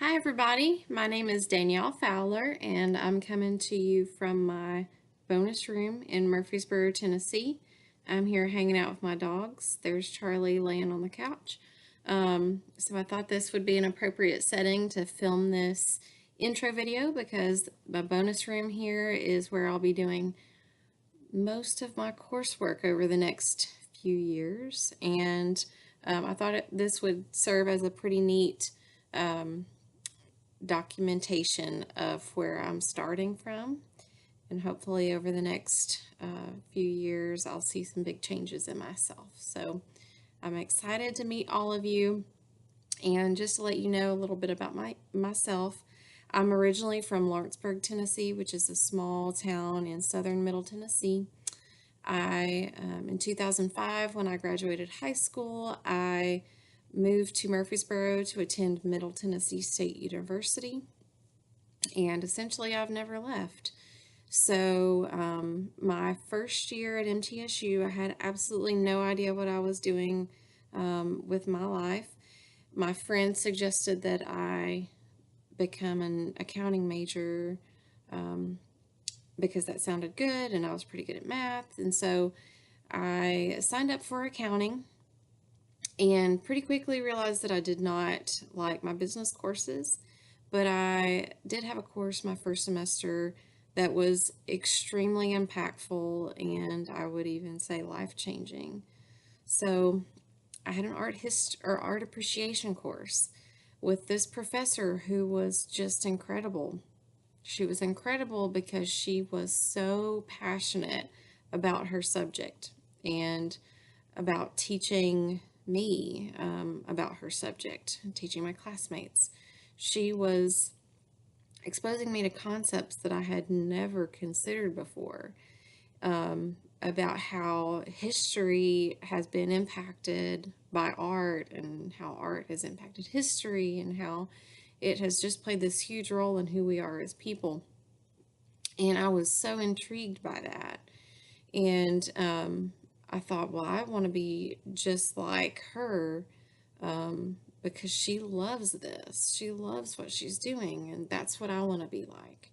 Hi everybody, my name is Danielle Fowler and I'm coming to you from my bonus room in Murfreesboro, Tennessee. I'm here hanging out with my dogs. There's Charlie laying on the couch. So I thought this would be an appropriate setting to film this intro video because my bonus room here is where I'll be doing most of my coursework over the next few years, and I thought this would serve as a pretty neat documentation of where I'm starting from. And hopefully over the next few years, I'll see some big changes in myself. So I'm excited to meet all of you. And just to let you know a little bit about myself, I'm originally from Lawrenceburg, Tennessee, which is a small town in southern Middle Tennessee. In 2005, when I graduated high school, I moved to Murfreesboro to attend Middle Tennessee State University, and essentially I've never left. So my first year at MTSU, I had absolutely no idea what I was doing with my life. My friend suggested that I become an accounting major because that sounded good and I was pretty good at math. And so I signed up for accounting and pretty quickly realized that I did not like my business courses, but I did have a course my first semester that was extremely impactful and I would even say life-changing. So I had an art appreciation course with this professor who was just incredible. She was incredible because she was so passionate about her subject and about teaching me about her subject, teaching my classmates. She was exposing me to concepts that I had never considered before, about how history has been impacted by art and how art has impacted history and how it has just played this huge role in who we are as people. And I was so intrigued by that. And I thought, well, I want to be just like her because she loves this. She loves what she's doing, and that's what I want to be like.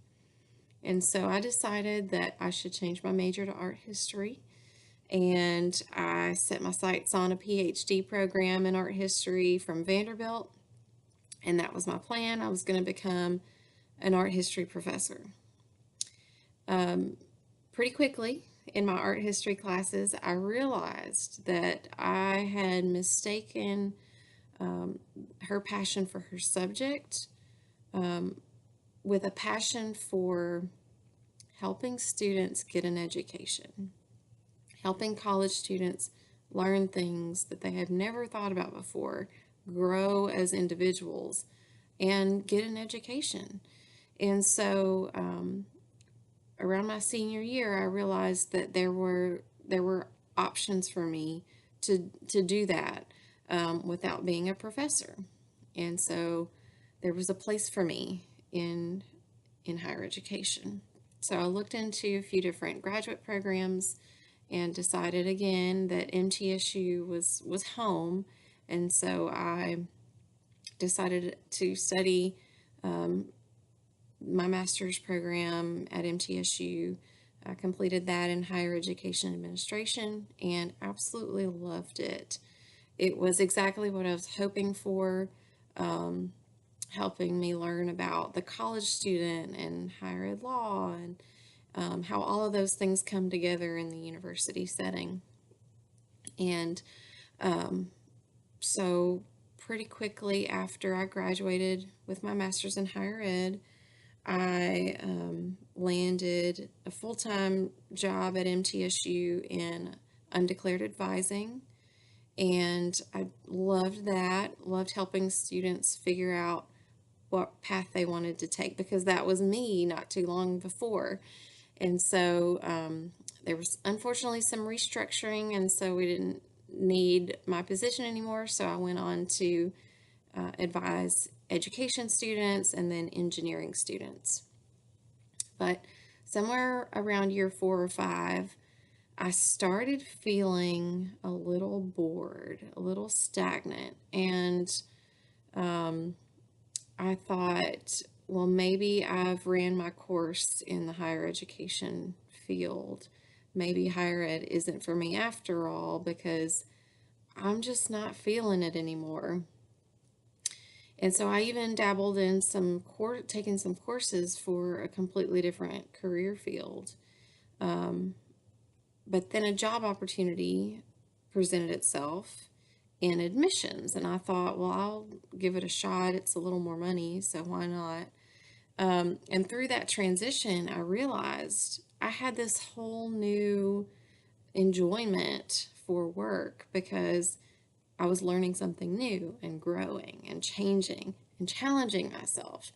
And so I decided that I should change my major to art history. And I set my sights on a PhD program in art history from Vanderbilt. And that was my plan. I was going to become an art history professor. Pretty quickly in my art history classes, I realized that I had mistaken her passion for her subject with a passion for helping students get an education, helping college students learn things that they had never thought about before, grow as individuals, and get an education. And so around my senior year, I realized that there were options for me to do that without being a professor, and so there was a place for me in higher education. So I looked into a few different graduate programs and decided again that MTSU was home, and so I decided to study my master's program at MTSU. I completed that in higher education administration and absolutely loved it. It was exactly what I was hoping for, helping me learn about the college student and higher ed law and how all of those things come together in the university setting. And so, pretty quickly after I graduated with my master's in higher ed, I landed a full-time job at MTSU in undeclared advising, and I loved that, loved helping students figure out what path they wanted to take because that was me not too long before. And so there was unfortunately some restructuring, and so we didn't need my position anymore, so I went on to advise education students and then engineering students. But somewhere around year 4 or 5, I started feeling a little bored, a little stagnant, and I thought, well, maybe I've ran my course in the higher education field. Maybe higher ed isn't for me after all because I'm just not feeling it anymore. And so I even dabbled in taking some courses for a completely different career field. But then a job opportunity presented itself in admissions, and I thought, well, I'll give it a shot. It's a little more money, so why not? And through that transition, I realized I had this whole new enjoyment for work because I was learning something new and growing and changing and challenging myself.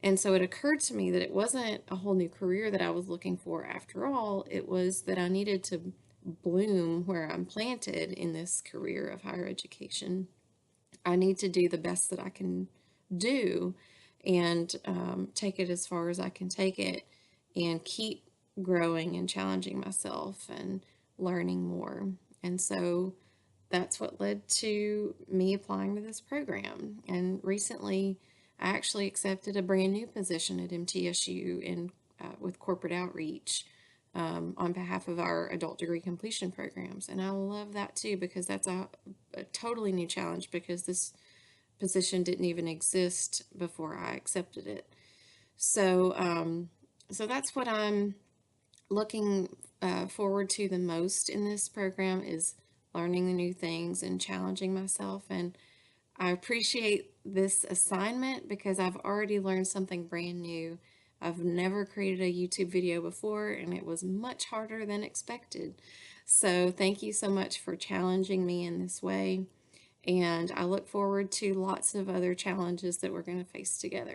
And so it occurred to me that it wasn't a whole new career that I was looking for after all. It was that I needed to bloom where I'm planted in this career of higher education. I need to do the best that I can do and take it as far as I can take it and keep growing and challenging myself and learning more. And so that's what led to me applying to this program. And recently, I actually accepted a brand new position at MTSU with corporate outreach on behalf of our adult degree completion programs. And I love that too because that's a totally new challenge because this position didn't even exist before I accepted it. So that's what I'm looking forward to the most in this program is learning the new things and challenging myself. And I appreciate this assignment because I've already learned something brand new. I've never created a YouTube video before, and it was much harder than expected. So thank you so much for challenging me in this way. And I look forward to lots of other challenges that we're going to face together.